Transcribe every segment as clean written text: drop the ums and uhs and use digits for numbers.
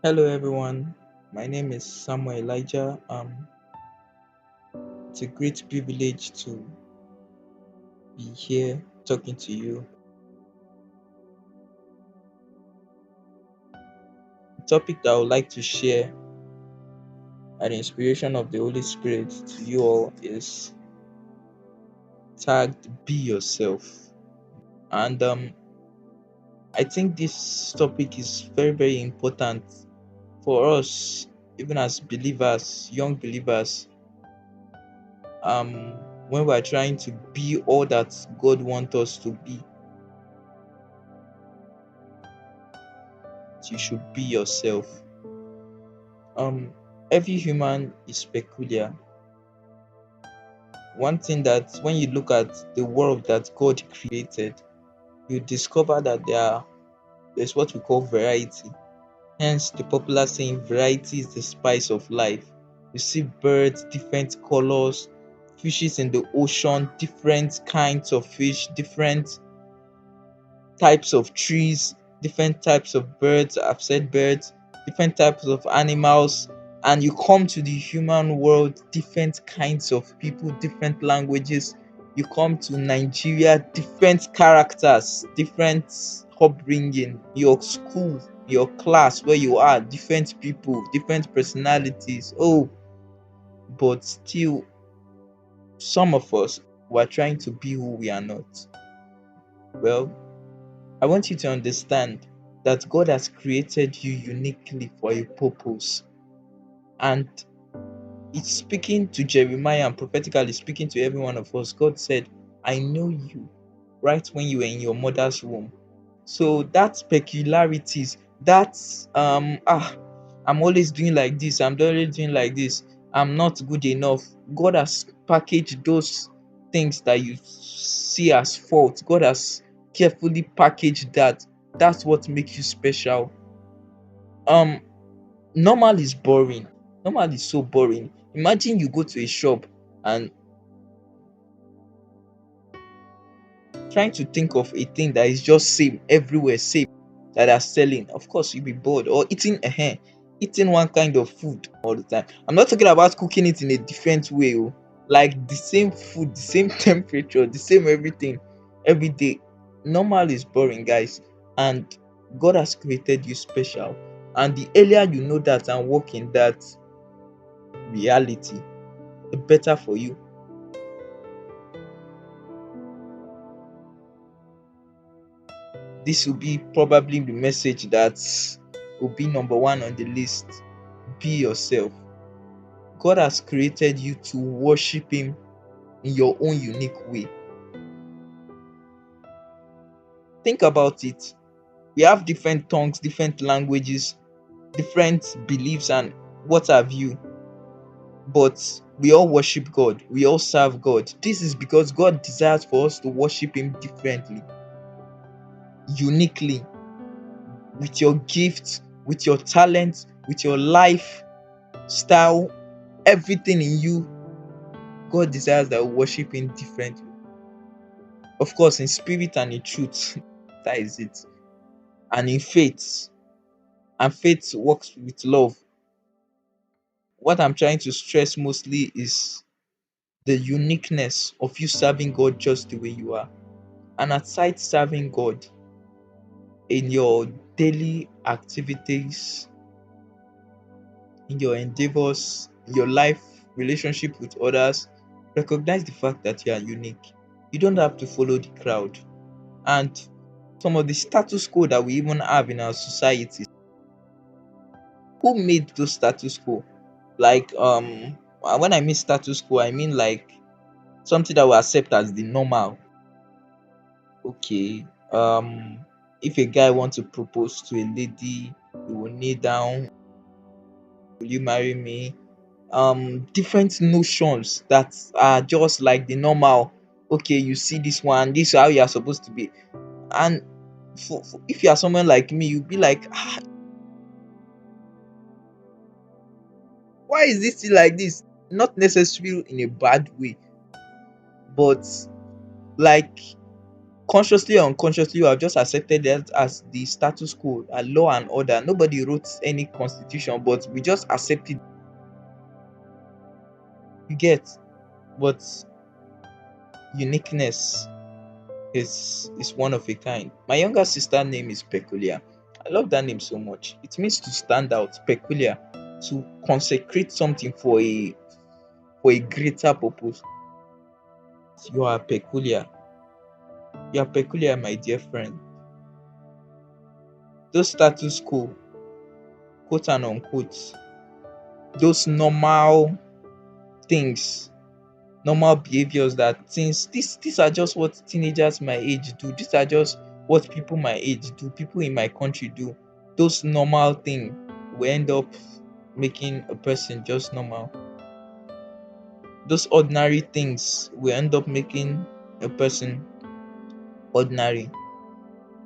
Hello everyone, my name is Samuel Elijah. It's a great privilege to be here talking to you. The topic that I would like to share at the inspiration of the Holy Spirit to you all is tagged Be Yourself. And I think this topic is very, very important for us, even as believers, young believers, um, when we're trying to be all that God wants us to be. You should be yourself. um every human is peculiar. One thing that when you look at the world that God created, you discover that there's what we call variety. Hence the popular saying, variety is the spice of life. You see birds, different colors, fishes in the ocean, different kinds of fish, different types of trees, different types of birds, I've said birds, different types of animals, and you come to the human world, different kinds of people, different languages. You come to Nigeria, different characters, different upbringing, your school, your class, where you are, different people, different personalities. Oh, but still, some of us were trying to be who we are not. Well, I want you to understand that God has created you uniquely for a purpose. And it's speaking to Jeremiah and prophetically speaking to every one of us. God said, I know you right when you were in your mother's womb. So that's peculiarities. That's I'm always doing like this, I'm always doing like this, I'm not good enough. God has packaged those things that you see as fault. God has carefully packaged that. That's what makes you special. um Normal is boring. Normal is so boring. Imagine you go to a shop and trying to think of a thing that is just same everywhere, same, that are selling. Of course you'll be bored. Or eating one kind of food all the time. I'm not talking about cooking it in a different way. Oh. Like the same food, the same temperature, the same everything every day. Normal is boring, guys. And God has created you special. And the earlier you know that and work in that reality, the better for you. This will be probably the message that will be number one on the list. Be yourself. God has created you to worship Him in your own unique way. Think about it. We have different tongues, different languages, different beliefs, and what have you. But we all worship God. We all serve God. This is because God desires for us to worship Him differently, uniquely, with your gifts, with your talents, with your life style, everything in you. God desires that we worship Him differently. Of course, in spirit and in truth. That is it. And in faith. And faith works with love. What I'm trying to stress mostly is the uniqueness of you serving God just the way you are. And aside serving God, in your daily activities, in your endeavors, in your life relationship with others, recognize the fact that you are unique. You don't have to follow the crowd. And some of the status quo that we even have in our society, who made those status quo? Like when I mean status quo, I mean like something that we accept as the normal. Okay. If a guy wants to propose to a lady, he will kneel down, will you marry me? Different notions that are just like the normal. Okay, you see this one, this is how you are supposed to be. And if you are someone like me, you'll be like, why is this still like this? Not necessarily in a bad way, but like Consciously or unconsciously, you have just accepted that as the status quo, a law and order. Nobody wrote any constitution, but we just accept it. You get, but uniqueness is one of a kind. My younger sister name is Peculiar. I love that name so much. It means to stand out, peculiar, to consecrate something for a greater purpose. You are peculiar. You are peculiar, my dear friend. Those status quo, quote and unquote, those normal things, normal behaviors, that things, these are just what teenagers my age do. These are just what people my age do, people in my country do. Those normal things will end up making a person just normal. Those ordinary things will end up making a person ordinary.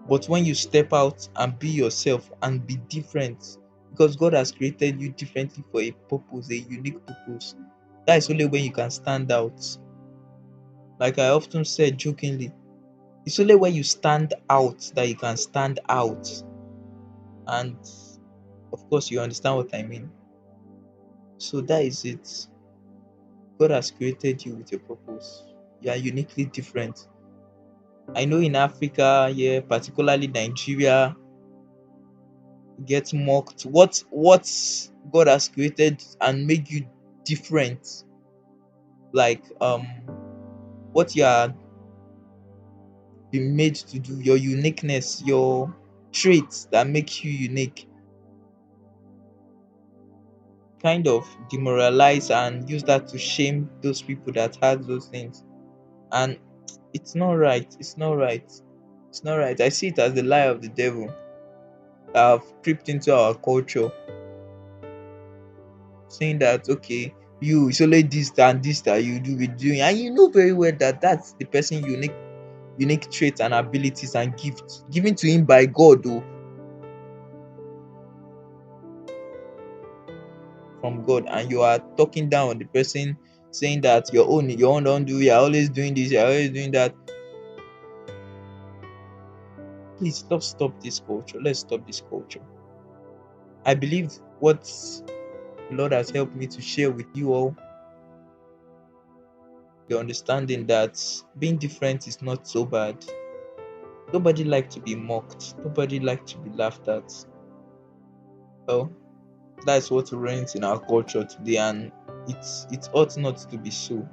But when you step out and be yourself and be different, because God has created you differently for a purpose, a unique purpose, that is only when you can stand out. Like I often said jokingly, it's only when you stand out that you can stand out. And of course, you understand what I mean. So that is it. God has created you with a purpose. You are uniquely different. I know in Africa, yeah, particularly Nigeria, get mocked. What God has created and made you different, like what you are being made to do, your uniqueness, your traits that makes you unique, kind of demoralize and use that to shame those people that had those things. And it's not right. It's not right. It's not right. I see it as the lie of the devil that have crept into our culture, saying that okay, you, it's only this and this that you do be doing, and you know very well that that's the person unique traits and abilities and gifts given to him by God, or from God, and you are talking down on the person, saying that your own don't do, you're always doing this, you're always doing that. Please stop this culture. Let's stop this culture. I believe what the Lord has helped me to share with you all, the understanding that being different is not so bad. Nobody like to be mocked. Nobody like to be laughed at. Well, that's what reigns in our culture today, and it ought not to be so.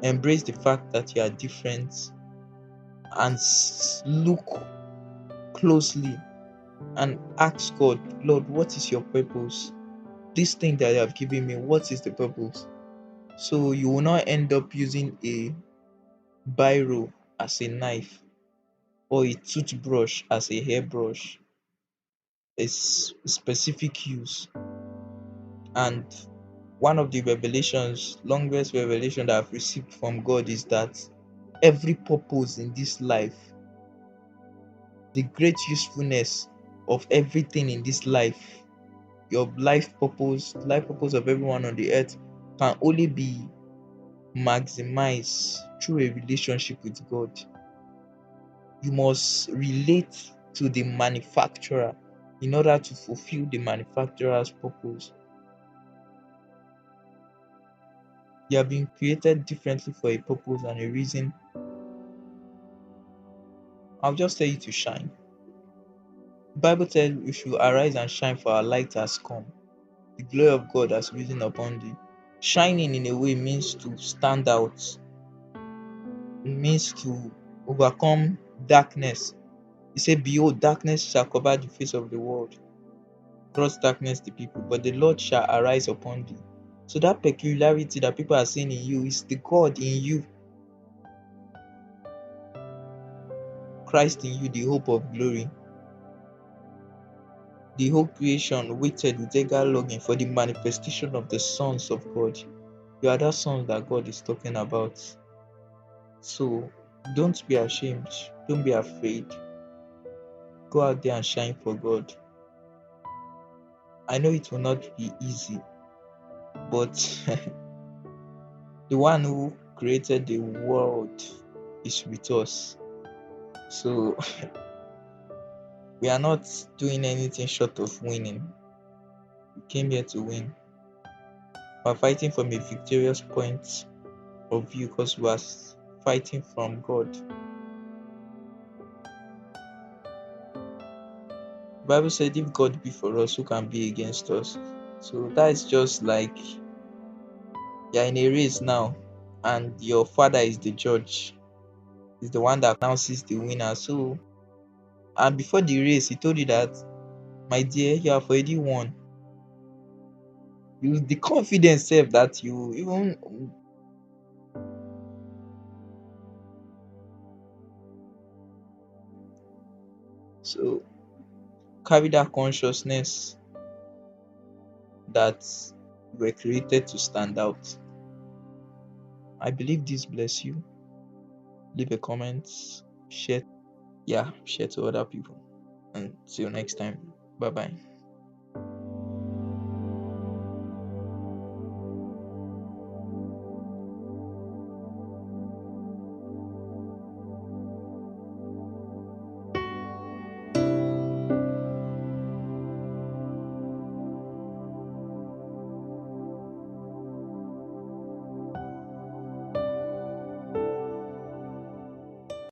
Embrace the fact that you are different, and look closely and ask God, Lord, what is your purpose? This thing that you have given me, what is the purpose? So you will not end up using a biro as a knife, or a toothbrush as a hairbrush. It's specific use. And one of the revelations, longest revelation that I've received from God, is that every purpose in this life, the great usefulness of everything in this life, your life purpose of everyone on the earth, can only be maximized through a relationship with God. You must relate to the manufacturer in order to fulfill the manufacturer's purpose. You have been created differently for a purpose and a reason. I'll just tell you to shine. The Bible tells we should arise and shine, for our light has come. The glory of God has risen upon thee. Shining in a way means to stand out. It means to overcome darkness. He said, behold, darkness shall cover the face of the world. Gross darkness the people, but the Lord shall arise upon thee. So that peculiarity that people are seeing in you is the God in you, Christ in you, the hope of glory. The whole creation waited with eager longing for the manifestation of the sons of God. You are that son that God is talking about. So don't be ashamed. Don't be afraid. Go out there and shine for God. I know it will not be easy, but the one who created the world is with us. So we are not doing anything short of winning. We came here to win. We're fighting from a victorious point of view because we are fighting from God. The Bible said, if God be for us, who can be against us? So that's just like you're in a race now, and your father is the judge, is the one that announces the winner. So, and before the race, he told you that, my dear, you have already won. You the confidence self that you even, so carry that consciousness that you were created to stand out. I believe this bless you. Leave a comment, share, yeah, share to other people. And see you next time. Bye bye.